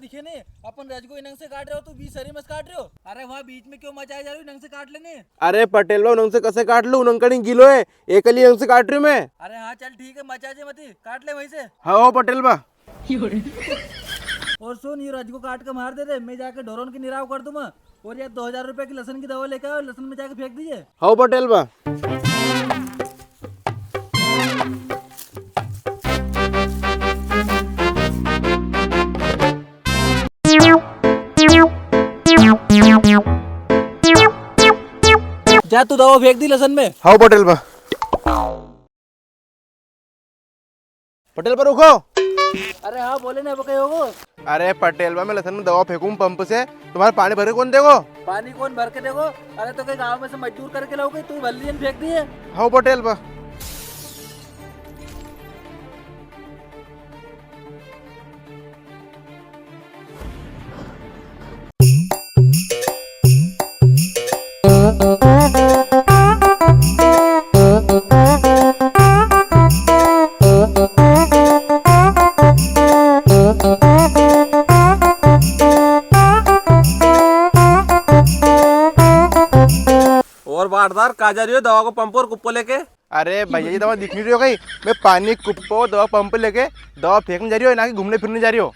दिखे नहीं। अपन रज को इनंग से काट रहे हो, तू 20 सरी में काट रहे हो। अरे वहाँ बीच में क्यों मचाए जा रहे हो, इनंग से काट लेने। अरे पटेल भाई उनंग से कैसे काट लू, उनंग गिलो है, एक अली उनंग से काट रही हूँ मैं। अरे हाँ चल ठीक है, मचा जे मती, काट ले वहीं से। हाँ हो पटेल बा। और सुन, ये रज को काट के मार दे दे, मैं जाके ढोरों की निराव कर दूंगा। और यार 2000 रुपए की लहसन की दवा लेके आओ, लहसन में जाके फेंक दीजिए। हाँ पटेल बा। जा तू दवा फेंक दी लहसन में। हाँ पटेल बा। पटेल पर रुको। अरे हाँ बोले ना, कहे हो। अरे पटेल बा, मैं लहसन में दवा फेंकूं पंप से, तुम्हारे पानी भरे कौन देगो? पानी कौन भर के देखो? अरे तो कहीं गांव में से मजदूर करके लाओगे, तू भर लिए फेंक दिए। हाँ पटेल बा। और बारदार कहा जा रही हो दवा को पंप और कुप्पो लेके? अरे भैया जी दवा दिख नहीं रही हो गई, मैं पानी कुप्पो दवा पंप लेके दवा फेंकने जा रही हो, ना कि घूमने फिरने जा रही हो।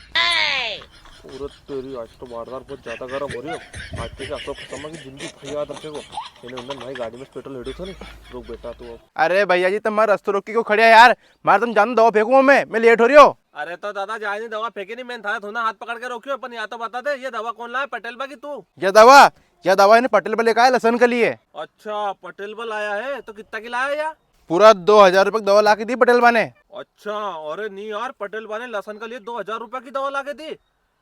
पूरा तेरी आज तो बारदार बहुत ज्यादा गर्म हो रही हो। आज के आपको खत्म की जिंदगी भाई याद रखेगो। मैंने अंदर भाई गाड़ी में पेट्रोल लेडू था नहीं, रुक बेटा तू अब। अरे भैया जी तुम्हारा रास्ते रोक के क्यों खड़े है यार, मार तुम जानो दवा फेंकूं मैं लेट हो रही हो। अरे तो दादा जाए नहीं, दवा फेंके नहीं, मैंने था थोड़ा हाथ पकड़ के रोकियो। अपन या तो बता दे ये दवा कौन लाया, पटेल बा की तू? यह दवा इन्हें पटेल पर लेकर आया लहसन के लिए। अच्छा पटेल बा लाया है, तो कितना की लाया या? पूरा 2000 रुपए की दवा ला के दी पटेल बा ने। अच्छा, अरे नहीं यार, पटेल बा ने लहसन के लिए 2000 रुपए की दवा ला के दी।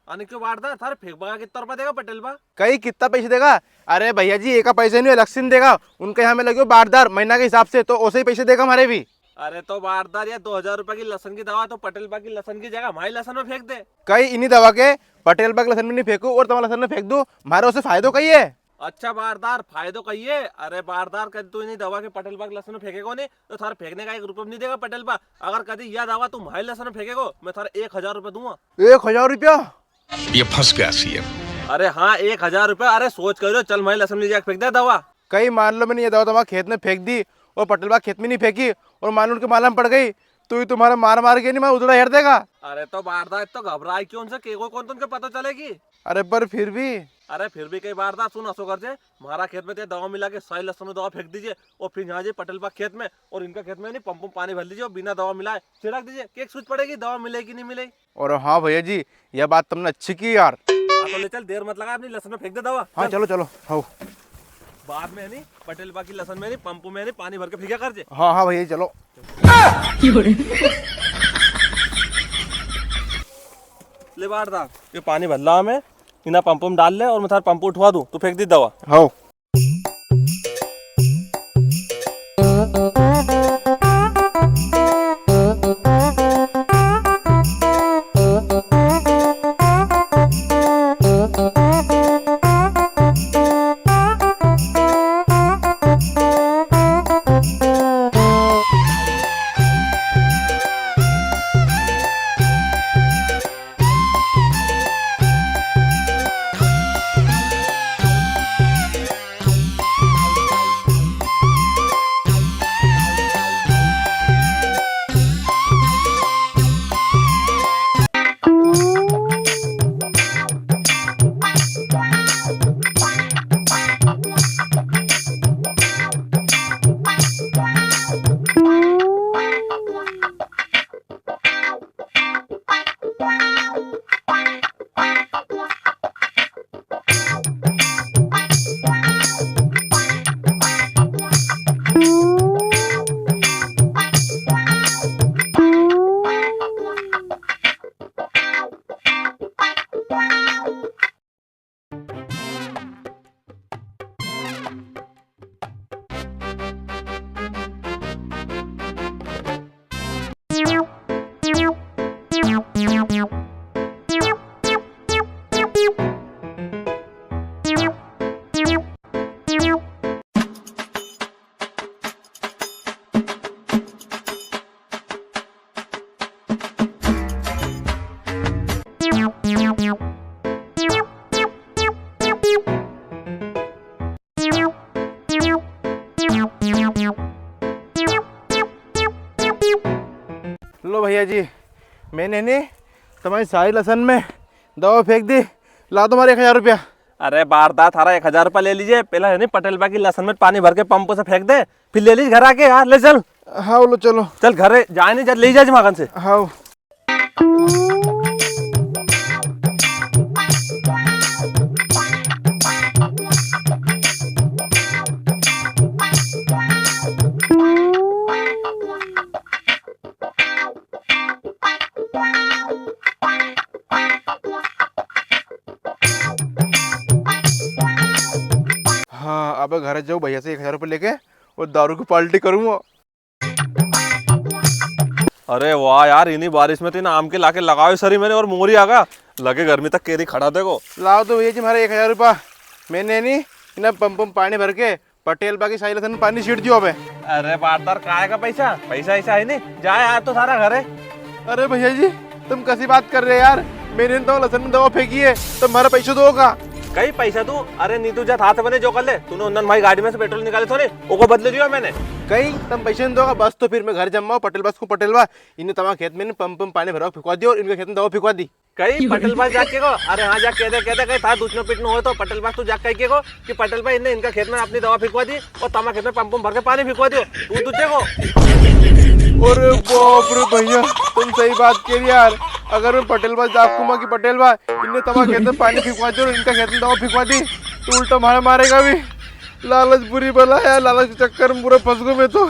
आने क्यों बांटदा थार फेंक बगा कितना रुपया देगा पटेल बा? कहीं कितना पैसे देगा? अरे भैया जी एक का पैसे नहीं अलग से देगा, उनके यहाँ में लगे बारदार महीना के हिसाब से, तो वैसे ही पैसे देगा हमारे भी। अरे तो बारदार या 2000 रुपए की लहसन की दवा तो पटेल बा की लहसन की जगह हमारी लहसन में फेंक दे। कहीं इन्हीं दवा के पटेल बा के लहसन में नहीं फेंकू और तुम्हारे लहसन में फेंक दूं, हमारे उससे फायदो कही है। अच्छा बारदार फायदो कहिए। अरे बारदार कभी तू नहीं दवा के पटेल बा के लहसन में फेंकेगो नहीं तो थार फेंकने का 1 रुपया नहीं देगा पटेल बा। अगर कभी यह दवा तुम हमारी लहसन में फेंकेगो, मैं थार 1000 रुपया दूंगा। 1000 रुपया? ये फंस गया सीएम। अरे हाँ 1000 रुपया। अरे सोच कर चल हमारी लहसन में जाके फेंक दे दवा। कहीं मान लो मैंने ये दवा तुम्हारे खेत में फेंक दी और पटेल बा खेत में नहीं फेंकी और मान लो उनके माला में पड़ गई, तो ये तुम्हारा मार के नहीं मैं उधड़ा हेर देगा। अरे तो बारदार तो घबराए क्यों से, केगो कौन तुमको पता चलेगी? अरे पर फिर भी। अरे फिर भी कई बारदार सुन, असो कर जे हमारा खेत में दवा मिला के सारी लहसन में दवा फेंक दीजिए और फिर यहाँ जे पटेल बा खेत में और इनका खेत में नहीं पंप पानी भर लीजिए और बिना दवा मिलाए छिड़क दीजिए, केक सूझ पड़ेगी दवा मिलेगी नहीं मिलेगी। और हाँ भैया जी यह बात तुमने अच्छी की यार। हाँ तो ले चल, देर मत लगा, अपनी लहसन में फेंक दे दवा। हाँ चलो चलो। हाँ बाद में नहीं पटेल बा की लहसन में नहीं पंप में नहीं पानी भर के फेंका कर जे। हाँ हाँ भैया चलो। ले बारदार ये पानी भर ला में इना पंप में डाल ले और मैं थार पंप उठवा दूं, तू फेंक दी दवा। हाँ लो भैया जी, मैंने नहीं तुम्हारी सारी लहसन में दवा फेंक दी। ला दो हमारे 1000 रुपया। अरे बारदा थारा 1000 रुपया ले लीजिए, पहला है नहीं पटेल बा की लहसन में पानी भर के पंप से फेंक दे, फिर ले लीजिए घर आके। यार ले चल हाँ लो चलो। चल घर जाए नहीं, ले जाए मकान से। हाँ हाँ, अब घर जाऊँ भैया से 1000 रुपये लेके और दारू की पार्टी करूँगा। अरे वाह यार, इन्हीं बारिश में तो आम के लाके लगाओ सरी मैंने, और मोरी आ गया लगे गर्मी तक केरी खड़ा देखो। लाओ तो भैया जी हमारे 1000 रुपया। मैंने नहीं इन्हें पंप पानी भर के पटेल बाकी साई लहसन में पानी छीट दियो। अबे अरे बारदार काय का पैसा पैसा ऐसा है नहीं, जाए यार तो सारा घर है। अरे भैया जी तुम कैसी बात कर रहे हैं यार, मैंने तो लहसन में दवा फेंकी है, तो हमारा पैसा दो का। कई पैसा तू, अरे नीतू जा हाथ बने जो कर ले, तूने उन्नन भाई गाड़ी में से पेट्रोल निकाले थोड़े, ओको बदले दियो मैंने। कहीं तुम पैसे नहीं दोगा बस, तो फिर मैं घर जमाओ पटेल बस को पटेल बा इन्हें तुम्हारे खेत में पंप पानी भरा फिकवा दियो और इनके खेत में दवा फिकवा दी। कई पटेल भाई जाके को, अरे हाँ जा कहते कहीं था दूसरा पिटनो हो तो पटेल भाई तू जाके कह के को कि पटेल भाई इनका खेत में अपनी दवा फिकवा दी और तमा खेत में पंप भर के पानी फिकवा दियो तू तुझे को। अरे बाप रे भैया तुम सही बात कह रही यार, अगर मैं पटेल बा आपको माँ की पटेल बा इनने तुम्हारे खेत में पानी फिकवा दी और इनका खेत में दवा फिकवा दी तो उल्टा मारे मारेगा भी। लालच बुरी बला है, लालच के चक्कर में पूरा फंस गया मैं तो।